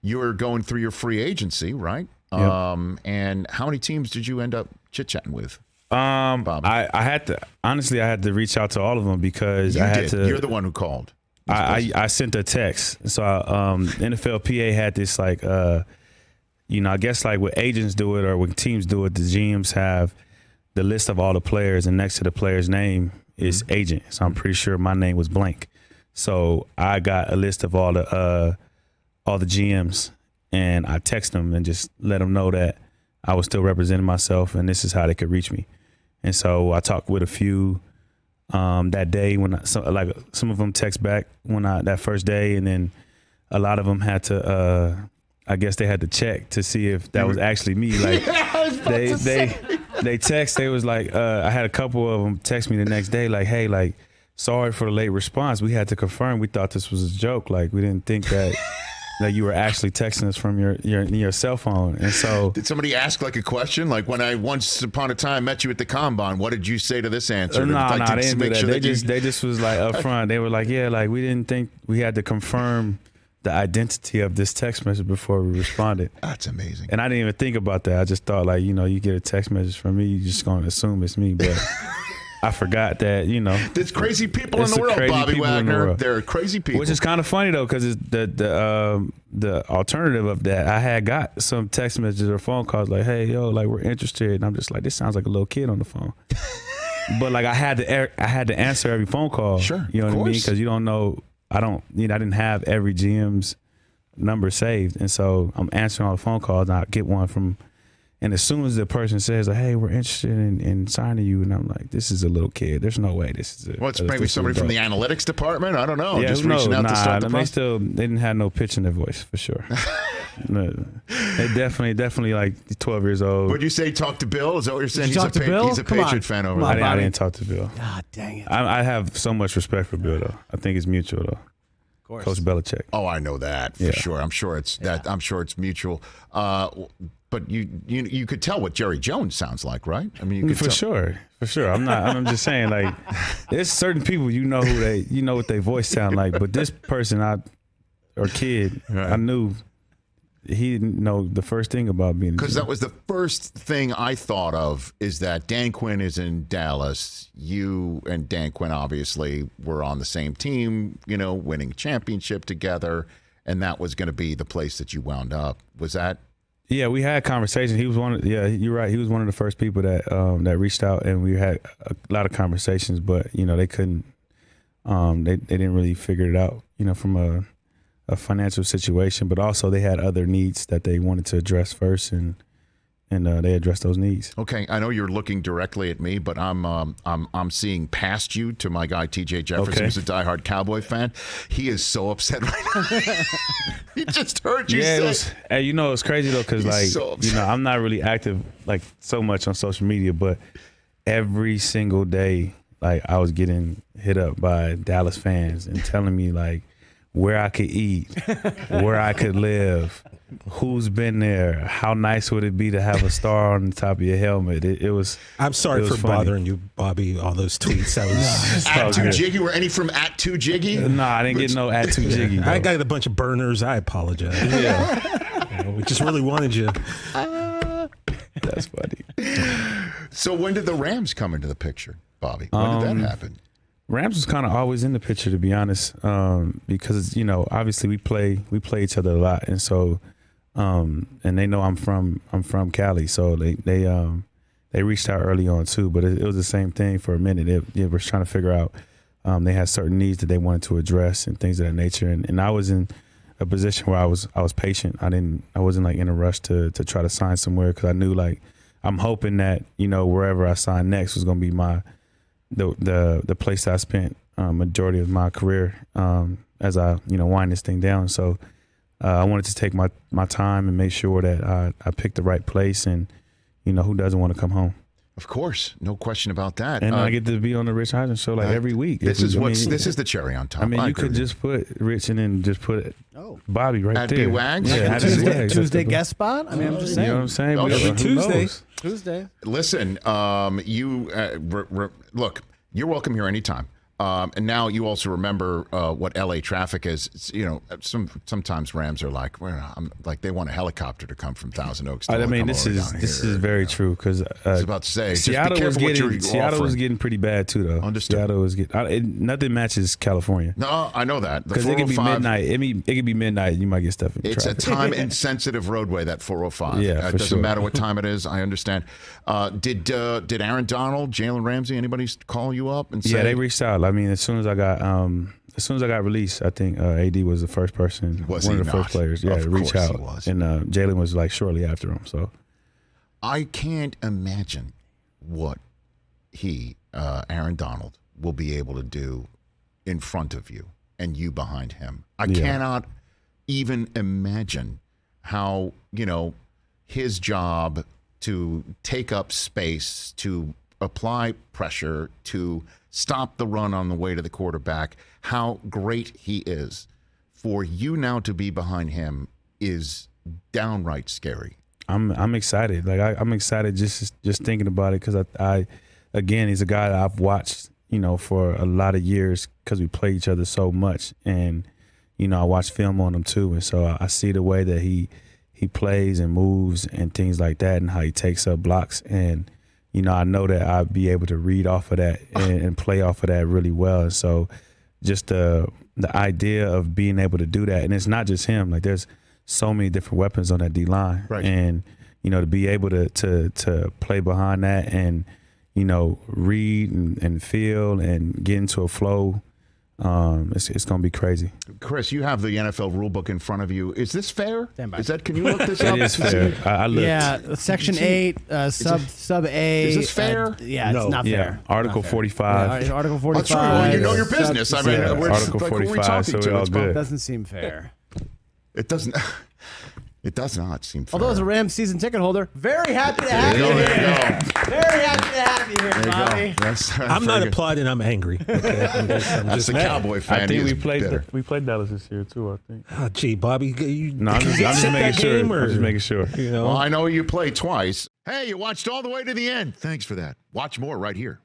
you're going through your free agency, right? Yep. And how many teams did you end up chit-chatting with? Bobby? I had to reach out to all of them because You're the one who called. I sent a text. So NFLPA had this like, I guess like when agents do it or when teams do it, the GMs have the list of all the players, and next to the player's name is agent. So I'm pretty sure my name was blank. So I got a list of all the GMs, and I text them and just let them know that I was still representing myself and this is how they could reach me. And so I talked with a few that day when some of them text back that first day, and then a lot of them had to I guess they had to check to see if that was actually me. Like they text, they was like I had a couple of them text me the next day like, hey, like, sorry for the late response. We had to confirm. We thought this was a joke. Like, we didn't think that you were actually texting us from your cell phone. And so, did somebody ask like a question? Like, when I once upon a time met you at the Combine, what did you say to this answer? No, they didn't do that. They just was like up front. They were like, yeah, like we didn't think we had to confirm the identity of this text message before we responded. That's amazing. And I didn't even think about that. I just thought like, you get a text message from me, you're just gonna assume it's me, but. I forgot that, There's crazy people in the world, Bobby Wagner. There are crazy people. Which is kind of funny, though, because the alternative of that, I had got some text messages or phone calls like, hey, yo, like, we're interested. And I'm just like, this sounds like a little kid on the phone. But, like, I had to answer every phone call. Sure, you know what I mean? Because you don't know, I didn't have every GM's number saved. And so I'm answering all the phone calls, and I get one from... And as soon as the person says, like, hey, we're interested in signing you, and I'm like, this is a little kid. There's no way this is it's maybe somebody from the analytics department. I don't know. Yeah, just reaching out to start the process. They didn't have no pitch in their voice, for sure. No, they definitely like 12 years old. Would you say talk to Bill? Is that what you're saying? He's a Patriot fan over there. I didn't talk to Bill. God dang it. I have so much respect for Bill, though. I think it's mutual, though. Of course. Coach Belichick. Oh, I know that for sure. I'm sure it's that. I'm sure it's mutual. But you could tell what Jerry Jones sounds like, right? I mean, you could for sure. I'm just saying, like, there's certain people what their voice sound like, but this person kid, right. I knew he didn't know the first thing about being. Because that was the first thing I thought of, is that Dan Quinn is in Dallas. You and Dan Quinn obviously were on the same team, winning a championship together, and that was going to be the place that you wound up. Was that? Yeah, we had conversations. He was you're right. He was one of the first people that reached out, and we had a lot of conversations. But they couldn't. They didn't really figure it out. From a financial situation, but also they had other needs that they wanted to address first, and they addressed those needs. Okay, I know you're looking directly at me, but I'm seeing past you to my guy TJ Jefferson, who's a diehard Cowboy fan. He is so upset right now. He just heard you say. It's crazy though, because I'm not really active like so much on social media, but every single day, like, I was getting hit up by Dallas fans and telling me like where I could eat, where I could live, who's been there, how nice would it be to have a star on the top of your helmet. It was. I'm sorry for bothering you, Bobby. All those tweets. That was @2Jiggy. Were any from @2Jiggy? No, I didn't get no @2Jiggy. I got a bunch of burners. I apologize. Yeah, we just really wanted you. That's funny. So when did the Rams come into the picture, Bobby? When did that happen? Rams was kind of always in the picture, to be honest, because obviously we play each other a lot, and so and they know I'm from Cali, so they reached out early on too. But it was the same thing for a minute. They were trying to figure out they had certain needs that they wanted to address and things of that nature, and I was in a position where I was patient. I wasn't like in a rush to try to sign somewhere, because I knew like I'm hoping that wherever I sign next was going to be the place I spent majority of my career as I wind this thing down. So I wanted to take my time and make sure that I picked the right place, and who doesn't want to come home? Of course, no question about that. And I get to be on the Rich Eisen Show like every week. This is the cherry on top. I mean, you could just put Rich and then just put Bobby right there. Wags? Yeah, Tuesday guest spot. I mean, I'm just saying. You know what I'm saying? Every Tuesday. Listen, you look. You're welcome here anytime. And now you also remember what LA traffic is. It's, sometimes Rams are like, they want a helicopter to come from Thousand Oaks. I mean, this is very true because I was about to say Seattle was getting pretty bad too, though. Understood. Seattle was getting nothing matches California. No, I know that because it could be midnight. It could be midnight. You might get stuff in It's traffic. a time insensitive roadway, that 405. Yeah, it doesn't matter what time it is. I understand. Did Aaron Donald, Jalen Ramsey, anybody call you up and say? Yeah, they reached out. I mean, as soon as I got released, I think AD was the first person, one of the first players, to reach out. And Jalen was like shortly after him. So I can't imagine what Aaron Donald, will be able to do in front of you and you behind him. I cannot even imagine how, his job to take up space, to apply pressure, to stop the run on the way to the quarterback, how great he is. For you now to be behind him is downright scary. I'm excited. I'm excited just thinking about it because I again, he's a guy that I've watched, for a lot of years because we play each other so much, and I watch film on him too, and so I see the way that he plays and moves and things like that, and how he takes up blocks, and I know that I'll be able to read off of that and play off of that really well. And so just the idea of being able to do that, and it's not just him. Like there's so many different weapons on that D line, right. And to be able to play behind that and read and feel and get into a flow. It's going to be crazy. Chris, you have the NFL rule book in front of you. Is this fair? Can you look this up? It is fair. I looked. Yeah, Section 8, sub A. Is this fair? It's not fair. Article 45. Article 45. That's true. Well, you know your business. Article 45, so we're all good. Doesn't seem fair. It doesn't. It does not seem fair. Although as a Rams season ticket holder, very happy to have you here. Very happy to have you here, Bobby. I'm not applauding. I'm angry. Okay? I'm just a Cowboy fan. I think we played Dallas this year too. I think. Oh, gee, Bobby, I'm just making sure. I'm just making sure. Well, I know you played twice. Hey, you watched all the way to the end. Thanks for that. Watch more right here.